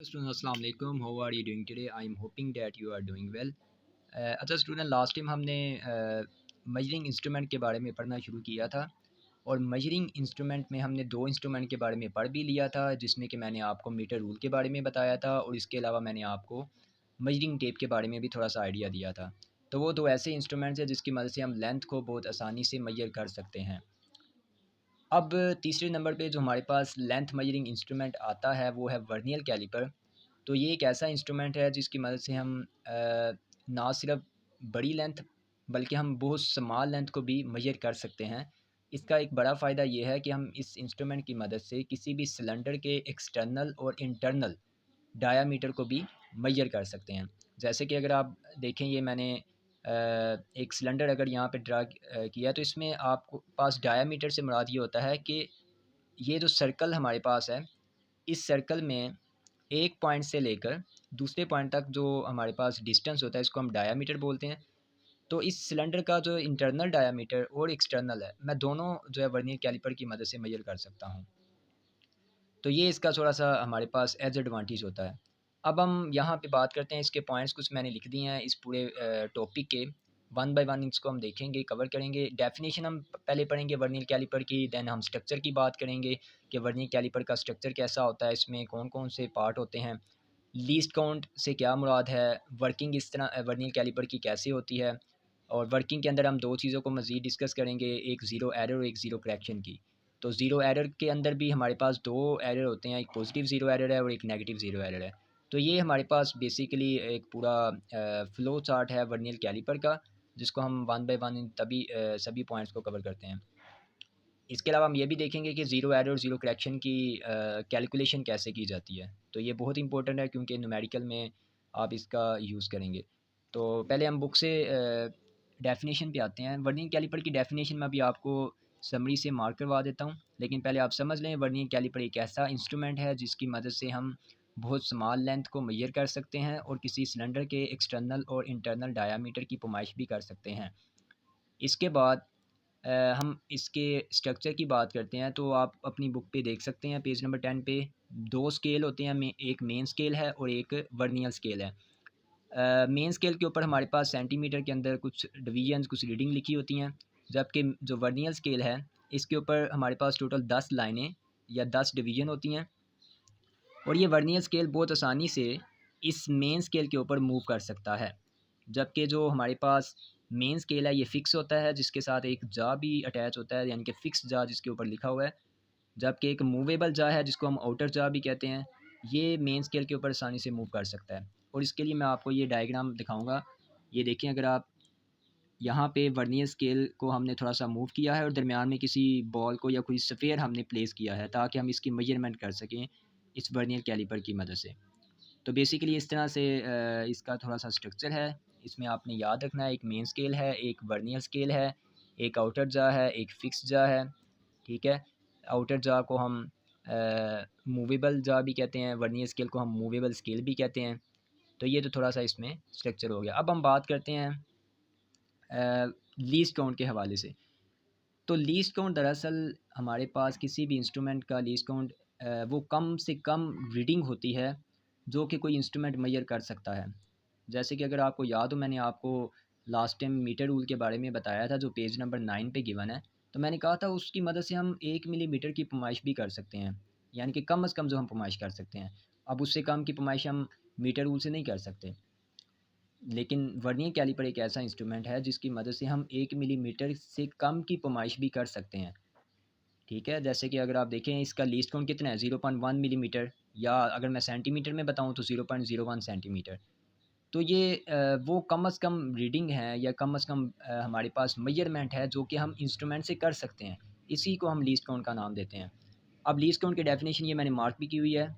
Students, Assalamu alaikum. How are you doing today? I am hoping that you are doing well. अच्छा student, last time हमने measuring instrument के बारे में पढ़ना शुरू किया था और मेजरिंग इंस्ट्रूमेंट में हमने दो इंस्ट्रूमेंट के बारे में पढ़ भी लिया था, जिसमें कि मैंने आपको मीटर रूल के बारे में बताया था और इसके अलावा मैंने आपको मेजरिंग टेप के बारे में भी थोड़ा सा आइडिया दिया था। तो वो दो ऐसे इंस्ट्रूमेंट्स हैं जिसकी मदद से हम लेंथ को बहुत आसानी से मेजर कर सकते हैं। अब तीसरे नंबर पे जो हमारे पास लेंथ मेजरिंग इंस्ट्रूमेंट आता है वो है वर्नियर कैलिपर। तो ये एक ऐसा इंस्ट्रूमेंट है जिसकी मदद से हम ना सिर्फ बड़ी लेंथ बल्कि हम बहुत स्मॉल लेंथ को भी मेजर कर सकते हैं। इसका एक बड़ा फ़ायदा ये है कि हम इस इंस्ट्रूमेंट की मदद से किसी भी सिलेंडर के एक्सटर्नल और इंटरनल डायामीटर को भी मेजर कर सकते हैं। जैसे कि अगर आप देखें, ये मैंने एक सिलेंडर अगर यहाँ पे ड्रा किया तो इसमें आपको पास डायामीटर से मुराद ये होता है कि ये जो सर्कल हमारे पास है, इस सर्कल में एक पॉइंट से लेकर दूसरे पॉइंट तक जो हमारे पास डिस्टेंस होता है इसको हम डायामीटर बोलते हैं। तो इस सिलेंडर का जो इंटरनल डायामीटर और एक्सटर्नल है, मैं दोनों जो है वर्नियर कैलिपर की मदद से मेजर कर सकता हूँ। तो ये इसका थोड़ा-सा हमारे पास एज एडवांटेज होता है। अब हम यहाँ पे बात करते हैं, इसके पॉइंट्स कुछ मैंने लिख दिए हैं इस पूरे टॉपिक के। वन बाय वन इसको हम देखेंगे, कवर करेंगे। डेफ़िनेशन हम पहले पढ़ेंगे वर्नियर कैलिपर की, देन हम स्ट्रक्चर की बात करेंगे कि वर्नियर कैलिपर का स्ट्रक्चर कैसा होता है, इसमें कौन-कौन से पार्ट होते हैं, लीस्ट काउंट से क्या मुराद है, वर्किंग इस तरह वर्नियर कैलिपर की कैसे होती है, और वर्किंग के अंदर हम दो चीज़ों को मज़ीद डिस्कस करेंगे, एक ज़ीरो एरर और एक ज़ीरो करेक्शन की। तो ज़ीरो एरर के अंदर भी हमारे पास दो एरर होते हैं, एक पॉजिटिव ज़ीरो एरर है और एक नेगेटिव ज़ीरो एरर है। तो ये हमारे पास बेसिकली एक पूरा फ्लो चार्ट है वर्नियर कैलिपर का, जिसको हम वन बाय वन तभी सभी पॉइंट्स को कवर करते हैं। इसके अलावा हम ये भी देखेंगे कि ज़ीरो एरर और ज़ीरो करेक्शन की कैलकुलेशन कैसे की जाती है। तो ये बहुत इंपॉर्टेंट है क्योंकि न्यूमेरिकल में आप इसका यूज़ करेंगे। तो पहले हम बुक से डेफ़िनेशन पे आते हैं। वर्नियर कैलिपर की डेफ़िनेशन मैं अभी आपको समरी से मार्क करवा देता हूँ। लेकिन पहले आप समझ लें, वर्नियर कैलिपर एक ऐसा इंस्ट्रूमेंट है जिसकी मदद से हम बहुत स्मॉल लेंथ को मेज़र कर सकते हैं और किसी सिलेंडर के एक्सटर्नल और इंटरनल डायामीटर की पैमाइश भी कर सकते हैं। इसके बाद हम इसके स्ट्रक्चर की बात करते हैं, तो आप अपनी बुक पे देख सकते हैं पेज नंबर 10 पे दो स्केल होते हैं, एक मेन स्केल है और एक वर्नियर स्केल है। मेन स्केल के ऊपर हमारे पास सेंटीमीटर के अंदर कुछ डिवीजन्स, कुछ रीडिंग लिखी होती हैं, जबकि जो वर्नियर स्केल है इसके ऊपर हमारे पास टोटल 10 लाइनें या 10 डिवीज़न होती हैं और ये वर्नियर स्केल बहुत आसानी से इस मेन स्केल के ऊपर मूव कर सकता है। जबकि जो हमारे पास मेन स्केल है ये फ़िक्स होता है, जिसके साथ एक जा भी अटैच होता है, यानी कि फ़िक्स जा जिसके ऊपर लिखा हुआ है। जबकि एक मूवेबल जा है जिसको हम आउटर जा भी कहते हैं, ये मेन स्केल के ऊपर आसानी से मूव कर सकता है। और इसके लिए मैं आपको ये डायग्राम दिखाऊँगा। ये देखें, अगर आप यहाँ पे वर्नियर स्केल को हमने थोड़ा-सा मूव किया है और दरमियान में किसी बॉल को या कोई स्फीयर हमने प्लेस किया है ताकि हम इसकी मेज़रमेंट कर सकें इस वर्नियर कैलिपर की मदद से। तो बेसिकली इस तरह से इसका थोड़ा-सा स्ट्रक्चर है। इसमें आपने याद रखना है, एक मेन स्केल है, एक वर्नियर स्केल है, एक आउटर जा है, एक फ़िक्स जा है, ठीक है? आउटर जा को हम मूवेबल जा भी कहते हैं, वर्नियर स्केल को हम मूवेबल स्केल भी कहते हैं। तो ये तो थोड़ा-सा इसमें स्ट्रक्चर हो गया। अब हम बात करते हैं लीस्ट काउंट के हवाले से। तो लीस्ट काउंट दरअसल हमारे पास किसी भी इंस्ट्रूमेंट का लीस्ट काउंट वो कम से कम रीडिंग होती है जो कि कोई इंस्ट्रूमेंट मेजर कर सकता है। जैसे कि अगर आपको याद हो, मैंने आपको लास्ट टाइम मीटर रूल के बारे में बताया था जो पेज नंबर 9 पे गिवन है। तो मैंने कहा था उसकी मदद से हम 1 मिलीमीटर की पैमाइश भी कर सकते हैं, यानी कि कम से कम जो हम पैमाइश कर सकते हैं। अब उससे कम की पैमाइश हम मीटर रूल से नहीं कर सकते। लेकिन वर्नियर कैलिपर एक ऐसा इंस्ट्रूमेंट है जिसकी मदद से हम 1 मिलीमीटर से कम की पैमाइश भी कर सकते हैं, ठीक है? जैसे कि अगर आप देखें इसका लीस्ट काउंट कितना है, 0.1 मिलीमीटर, या अगर मैं सेंटीमीटर में बताऊँ तो 0.01 सेंटीमीटर। तो ये वो कम से कम रीडिंग है या कम से कम हमारे पास मेजरमेंट है जो कि हम इंस्ट्रूमेंट से कर सकते हैं। इसी को हम लीस्ट काउंट का नाम देते हैं। अब लीस्ट काउंट की डेफ़िनेशन ये मैंने मार्क भी की हुई है।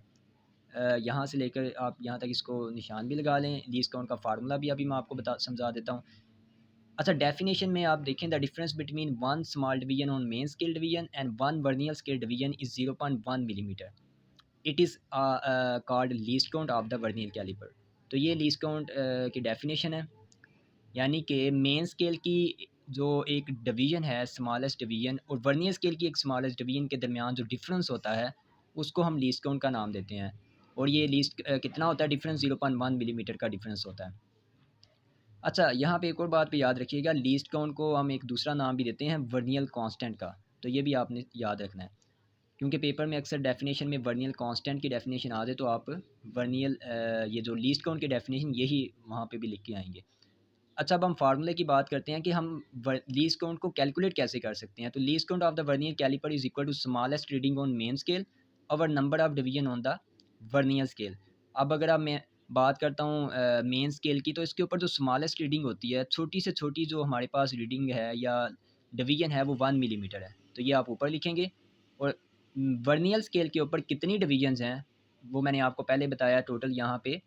यहाँ से लेकर आप यहाँ तक इसको निशान भी लगा लें। लीस्ट काउंट का फ़ार्मूला भी अभी मैं आपको समझा देता हूँ। अच्छा, डेफिनेशन में आप देखें, the difference between one small division on main scale division and one vernier scale division is 0.1 millimetre. It is called least count of the vernier calliper. तो ये लीस्ट काउंट की डेफिनेशन है, यानी कि मेन स्केल की जो एक division है, स्मॉलेस्ट डिवीज़न, और वर्नियर स्केल की एक स्मॉलेस्ट डिवीज़न के दरमियान जो डिफरेंस होता है उसको हम लीस्ट काउंट का नाम देते हैं। और ये लीस्ट कितना होता है डिफरेंस, 0.1 मिलीमीटर का डिफरेंस होता है। अच्छा, यहाँ पे एक और बात पे याद रखिएगा, लीस्ट काउंट को हम एक दूसरा नाम भी देते हैं वर्नियल कांस्टेंट का, तो ये भी आपने याद रखना है, क्योंकि पेपर में अक्सर डेफिनेशन में वर्नियल कांस्टेंट की डेफिनेशन आ जाए तो आप वर्नियल ये जो लीस्ट काउंट की डेफिनेशन यही वहाँ पे भी लिख के आएंगे। अच्छा, अब हम फार्मूले की बात करते हैं कि हम लीस्ट काउंट को कैलकुलेट कैसे कर सकते हैं। तो least count of the vernier caliper is equal to smallest reading on main scale और number of division on the vernier scale. अब अगर आप मैं बात करता हूँ मेन स्केल की, तो इसके ऊपर जो स्मॉलेस्ट रीडिंग होती है, छोटी से छोटी जो हमारे पास रीडिंग है या डिवीजन है वो 1 मिलीमीटर है, तो ये आप ऊपर लिखेंगे। और वर्नियर स्केल के ऊपर कितनी डिवीजन्स हैं वो मैंने आपको पहले बताया, टोटल यहाँ पे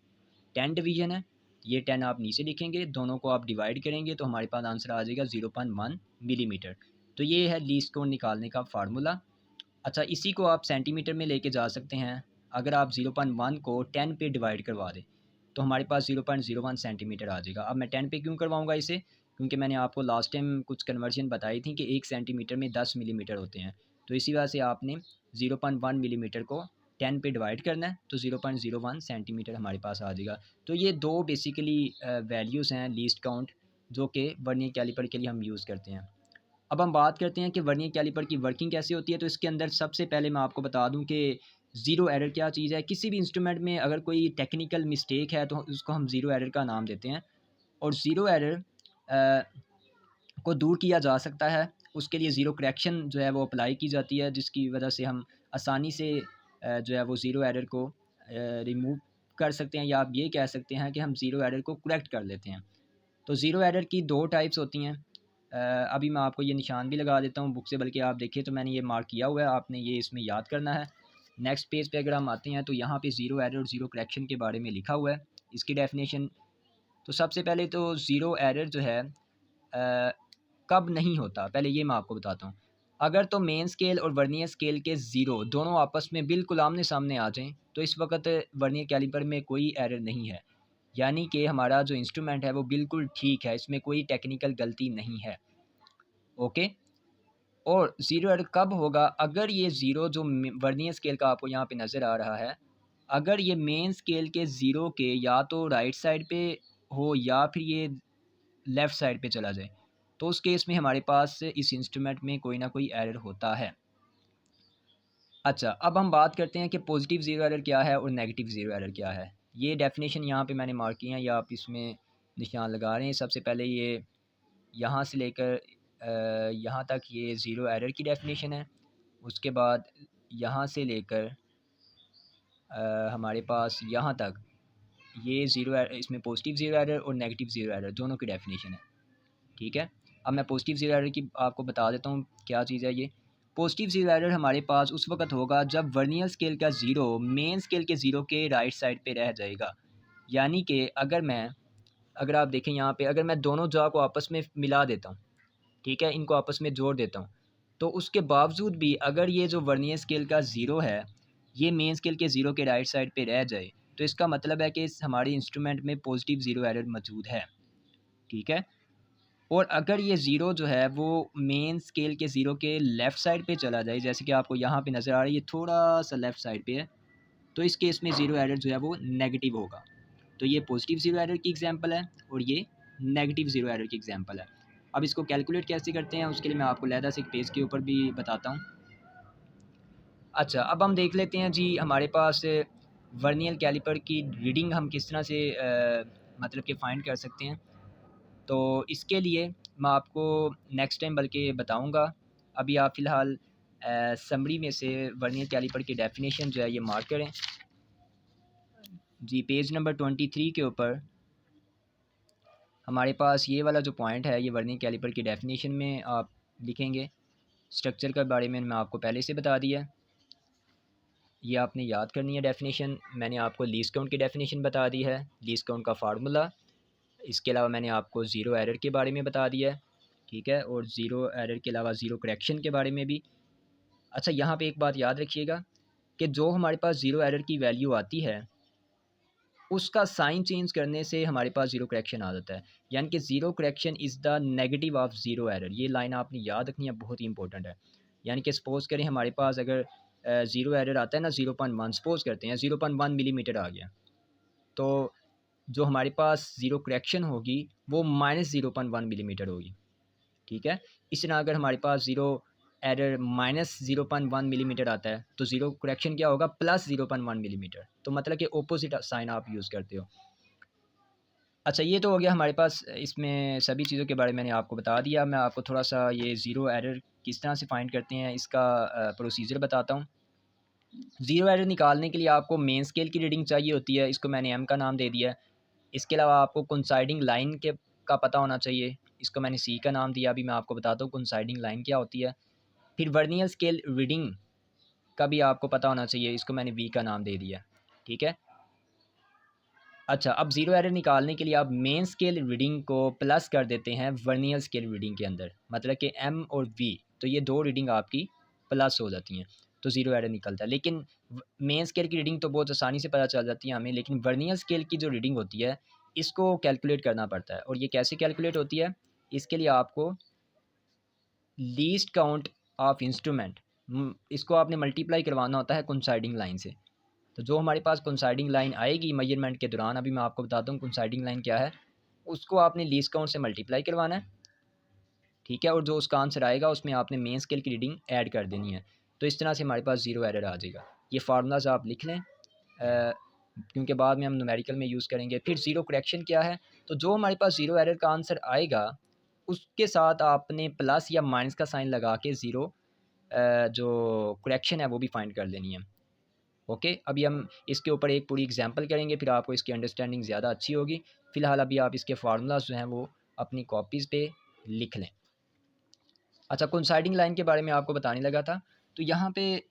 10 डिवीजन है, ये 10 आप नीचे लिखेंगे, दोनों को आप डिवाइड करेंगे तो हमारे पास आंसर आ जाएगा 0.1 मिलीमीटर। तो ये है लीस्ट काउंट निकालने का फार्मूला। अच्छा, इसी को आप सेंटीमीटर में लेके जा सकते हैं। अगर आप 0.1 को 10 पे डिवाइड करवा दें तो हमारे पास 0.01 सेंटीमीटर आ जाएगा। अब मैं 10 पे क्यों करवाऊँगा इसे, क्योंकि मैंने आपको लास्ट टाइम कुछ कन्वर्जन बताई थी कि 1 सेंटीमीटर में 10 मिलीमीटर होते हैं, तो इसी वजह से आपने 0.1 मिलीमीटर को 10 पे डिवाइड करना है, तो 0.01 सेंटीमीटर हमारे पास आ जाएगा। तो ये दो बेसिकली वैल्यूज़ हैं लीस्ट काउंट, जो कि वर्नियर कैलिपर के लिए हम यूज़ करते हैं। अब हम बात करते हैं कि वर्नियर कैलिपर की वर्किंग कैसे होती है। तो इसके अंदर सबसे पहले मैं आपको बता दूं कि ज़ीरो एरर क्या चीज़ है। किसी भी इंस्ट्रूमेंट में अगर कोई टेक्निकल मिस्टेक है तो उसको हम ज़ीरो एरर का नाम देते हैं, और ज़ीरो एरर को दूर किया जा सकता है। उसके लिए ज़ीरो करेक्शन जो है वो अप्लाई की जाती है, जिसकी वजह से हम आसानी से जो है वो ज़ीरो एरर को रिमूव कर सकते हैं, या आप ये कह सकते हैं कि हम ज़ीरो एरर को करेक्ट कर लेते हैं। तो ज़ीरो एरर की दो टाइप्स होती हैं। अभी मैं आपको ये निशान भी लगा देता हूँ बुक से, बल्कि आप देखिए तो मैंने ये मार्क किया हुआ है, आपने ये इसमें याद करना है। नेक्स्ट पेज पे अगर हम आते हैं तो यहाँ पे ज़ीरो एरर और ज़ीरो करेक्शन के बारे में लिखा हुआ है, इसकी डेफिनेशन। तो सबसे पहले तो ज़ीरो एरर जो है कब नहीं होता, पहले ये मैं आपको बताता हूँ। अगर तो मेन स्केल और वर्नियर स्केल के ज़ीरो दोनों आपस में बिल्कुल आमने सामने आ जाएँ तो इस वक्त वर्नियर कैलिपर में कोई एरर नहीं है, यानी कि हमारा जो इंस्ट्रूमेंट है वो बिल्कुल ठीक है, इसमें कोई टेक्निकल गलती नहीं है। ओके। और ज़ीरो एरर कब होगा, अगर ये ज़ीरो जो वर्नियर स्केल का आपको यहाँ पे नज़र आ रहा है, अगर ये मेन स्केल के ज़ीरो के या तो राइट साइड पे हो या फिर ये लेफ़्ट साइड पे चला जाए, तो उस केस में हमारे पास इस इंस्ट्रूमेंट में कोई ना कोई एरर होता है। अच्छा, अब हम बात करते हैं कि पॉजिटिव ज़ीरो एरर क्या है और नेगेटिव ज़ीरो एरर क्या है। ये डेफिनेशन यहाँ पे मैंने मार्क की है, या आप इसमें निशान लगा रहे हैं। सबसे पहले ये यहाँ से लेकर यहाँ तक ये ज़ीरो एरर की डेफिनेशन है। उसके बाद यहाँ से लेकर हमारे पास यहाँ तक ये ज़ीरो एरर, इसमें पॉजिटिव ज़ीरो एरर और नेगेटिव ज़ीरो एरर दोनों की डेफिनेशन है। ठीक है। अब मैं पॉजिटिव ज़ीरो एरर की आपको बता देता हूँ क्या चीज़ है ये। पॉजिटिव ज़ीरो एरर हमारे पास उस वक्त होगा जब वर्नियर स्केल का ज़ीरो मेन स्केल के ज़ीरो के राइट साइड पे रह जाएगा। यानी कि अगर आप देखें यहाँ पे, अगर मैं दोनों जॉ को आपस में मिला देता हूँ, ठीक है, इनको आपस में जोड़ देता हूँ, तो उसके बावजूद भी अगर ये जो वर्नियर स्केल का ज़ीरो है ये मेन स्केल के ज़ीरो के राइट साइड पे रह जाए, तो इसका मतलब है कि इस हमारे इंस्ट्रूमेंट में पॉजिटिव ज़ीरो एरर मौजूद है। ठीक है। और अगर ये ज़ीरो जो है वो मेन स्केल के ज़ीरो के लेफ़्ट साइड पे चला जाए, जैसे कि आपको यहाँ पे नज़र आ रहा है, ये थोड़ा सा लेफ़्ट साइड पे है, तो इस केस में ज़ीरो एरर जो है वो नेगेटिव होगा। तो ये पॉजिटिव ज़ीरो एरर की एग्जांपल है और ये नेगेटिव ज़ीरो एरर की एग्जांपल है। अब इसको कैलकुलेट कैसे करते हैं उसके लिए मैं आपको अलहदा से एक पेज के ऊपर भी बताता हूँ। अच्छा, अब हम देख लेते हैं जी, हमारे पास वर्नियर कैलिपर की रीडिंग हम किस तरह से मतलब कि फ़ाइंड कर सकते हैं। तो इसके लिए मैं आपको नेक्स्ट टाइम बल्कि बताऊंगा। अभी आप फ़िलहाल समरी में से वर्नियर कैलिपर की डेफिनेशन जो है ये मार्क करें जी। पेज नंबर 23 के ऊपर हमारे पास ये वाला जो पॉइंट है ये वर्नियर कैलिपर की डेफिनेशन में आप लिखेंगे। स्ट्रक्चर के बारे में मैं आपको पहले से बता दिया, ये आपने याद करनी है डेफिनेशन। मैंने आपको लीस्ट काउंट की डेफिनेशन बता दी है, लीस्ट काउंट का फार्मूला। इसके अलावा मैंने आपको ज़ीरो एरर के बारे में बता दिया है। ठीक है, और ज़ीरो एरर के अलावा ज़ीरो करेक्शन के बारे में भी। अच्छा, यहाँ पे एक बात याद रखिएगा कि जो हमारे पास ज़ीरो एरर की वैल्यू आती है उसका साइन चेंज करने से हमारे पास ज़ीरो करेक्शन आ जाता है, यानी कि zero correction is the negative of zero error. ये लाइन आपने याद रखनी है, बहुत ही इंपॉर्टेंट है। यानी कि सपोज़ करें हमारे पास अगर ज़ीरो एरर आता है ना 0.1, सपोज़ करते हैं 0.1 मिलीमीटर आ गया, तो जो हमारे पास ज़ीरो करेक्शन होगी वो माइनस 0.1 मिलीमीटर होगी, ठीक है। इस तरह अगर हमारे पास ज़ीरो एरर माइनस 0.1 मिलीमीटर आता है तो ज़ीरो करेक्शन क्या होगा, प्लस 0.1 मिलीमीटर, तो मतलब कि ऑपोजिट साइन आप यूज़ करते हो। अच्छा, ये तो हो गया हमारे पास, इसमें सभी चीज़ों के बारे में मैंने आपको बता दिया। मैं आपको थोड़ा-सा ये ज़ीरो एरर किस तरह से फाइंड करते हैं इसका प्रोसीजर बताता हूँ। ज़ीरो एरर निकालने के लिए आपको मेन स्केल की रीडिंग चाहिए होती है, इसको मैंने एम का नाम दे दिया है। इसके अलावा आपको कोइंसाइडिंग लाइन के का पता होना चाहिए, इसको मैंने सी का नाम दिया। अभी मैं आपको बताता हूँ कोइंसाइडिंग लाइन क्या होती है। फिर वर्नियर स्केल रीडिंग का भी आपको पता होना चाहिए, इसको मैंने वी का नाम दे दिया, ठीक है। अच्छा, अब ज़ीरो एरर निकालने के लिए आप मेन स्केल रीडिंग को प्लस कर देते हैं वर्नियर स्केल रीडिंग के अंदर, मतलब कि एम और वी, तो ये दो रीडिंग आपकी प्लस हो जाती हैं, तो ज़ीरो एरर निकलता है। लेकिन मेन स्केल की रीडिंग तो बहुत आसानी से पता चल जाती है हमें, लेकिन वर्नियर स्केल की जो रीडिंग होती है इसको कैलकुलेट करना पड़ता है। और ये कैसे कैलकुलेट होती है, इसके लिए आपको लीस्ट काउंट ऑफ इंस्ट्रूमेंट, इसको आपने मल्टीप्लाई करवाना होता है कोइंसाइडिंग लाइन से। तो जो हमारे पास कोइंसाइडिंग लाइन आएगी मेजरमेंट के दौरान, अभी मैं आपको बताता हूँ कोइंसाइडिंग लाइन क्या है, उसको आपने लीस्ट काउंट से मल्टीप्लाई करवाना है, ठीक है। और जो उसका आंसर आएगा उसमें आपने मेन स्केल की रीडिंग ऐड कर देनी है, तो इस तरह से हमारे पास ज़ीरो एरर आ जाएगा। ये फार्मूलाज आप लिख लें, क्योंकि बाद में हम न्यूमेरिकल में यूज़ करेंगे। फिर ज़ीरो करेक्शन क्या है, तो जो हमारे पास ज़ीरो एरर का आंसर आएगा उसके साथ आपने प्लस या माइनस का साइन लगा के ज़ीरो जो करेक्शन है वो भी फाइंड कर लेनी है। ओके, अभी हम इसके ऊपर एक पूरी एग्जांपल करेंगे, फिर आपको इसकी अंडरस्टैंडिंग ज़्यादा अच्छी होगी। फ़िलहाल अभी आप इसके फार्मूलाज जो हैं वो अपनी कॉपीज़ पे लिख लें। अच्छा, कोइंसाइडिंग लाइन के बारे में आपको बताने लगा था, तो यहाँ पे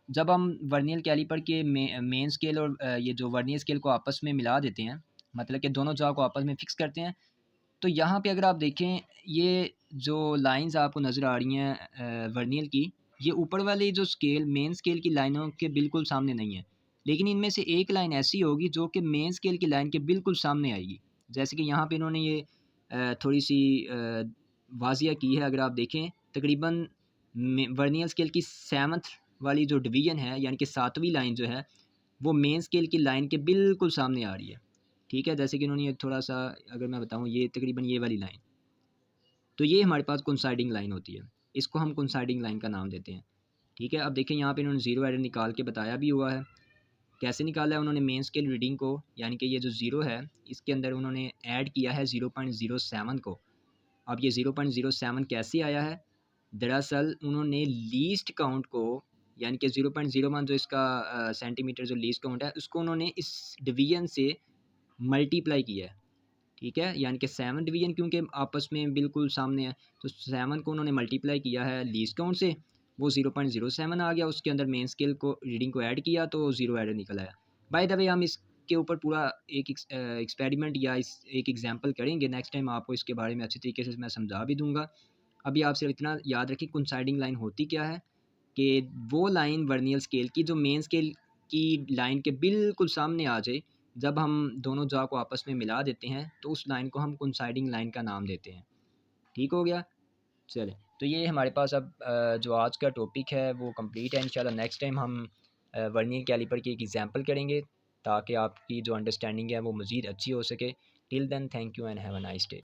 जब हम वर्नियर कैलिपर के मेन स्केल और ये जो वर्नियर स्केल को आपस में मिला देते हैं, मतलब कि दोनों जगह को आपस में फ़िक्स करते हैं, तो यहाँ पे अगर आप देखें, ये जो लाइंस आपको नज़र आ रही हैं वर्नियर की, ये ऊपर वाली जो स्केल मेन स्केल की लाइनों के बिल्कुल सामने नहीं है। लेकिन इनमें से एक लाइन ऐसी होगी जो कि मेन स्केल की लाइन के बिल्कुल सामने आएगी। जैसे कि यहाँ पे इन्होंने ये थोड़ी-सी वाज़िया की है, अगर आप देखें तकरीबन वर्नियर स्केल की 7th वाली जो डिवीज़न है, यानी कि 7वीं लाइन जो है, वो मेन स्केल की लाइन के बिल्कुल सामने आ रही है। ठीक है, जैसे कि इन्होंने ये थोड़ा-सा, अगर मैं बताऊँ, ये तकरीबन ये वाली लाइन, तो ये हमारे पास कोइंसाइडिंग लाइन होती है। इसको हम कोइंसाइडिंग लाइन का नाम देते हैं। ठीक है, अब देखिए यहाँ पे इन्होंने ज़ीरो एरर निकाल के बताया भी हुआ है। कैसे निकाला है उन्होंने, मेन स्केल रीडिंग को, यानी कि ये जो ज़ीरो है इसके अंदर उन्होंने ऐड किया है 0.07 को। अब ये 0.07 कैसे आया है? दरअसल उन्होंने लीस्ट काउंट को, यानी कि 0.01 जो इसका सेंटीमीटर जो लीस्ट काउंट है, उसको उन्होंने इस डिवीज़न से मल्टीप्लाई किया है। ठीक है, यानी कि 7 डिवीज़न क्योंकि आपस में बिल्कुल सामने है, तो 7 को उन्होंने मल्टीप्लाई किया है लीस्ट काउंट से, वो 0.07 आ गया, उसके अंदर मेन स्केल को रीडिंग को ऐड किया तो ज़ीरो एरर निकल आया। बाय द वे, हम इसके ऊपर पूरा एक एक्सपेरिमेंट या इस एक एग्जांपल करेंगे नेक्स्ट टाइम, आपको इसके बारे में अच्छी तरीके से मैं समझा भी दूँगा। अभी आप सिर्फ इतना याद रखें कोइंसाइडिंग लाइन होती क्या है, कि वो लाइन वर्नियर स्केल की जो मेन स्केल की लाइन के बिल्कुल सामने आ जाए, जब हम दोनों जॉ को आपस में मिला देते हैं तो उस लाइन को हम कोइंसाइडिंग लाइन का नाम देते हैं। ठीक हो गया? चलें, तो ये हमारे पास अब जो आज का टॉपिक है वो कंप्लीट है। इंशाल्लाह नेक्स्ट टाइम हम वर्नियर कैलिपर की एक एग्जांपल करेंगे, ताकि आपकी जो अंडरस्टैंडिंग है वो मज़ीद अच्छी हो सके। Till then, thank you and have a nice day.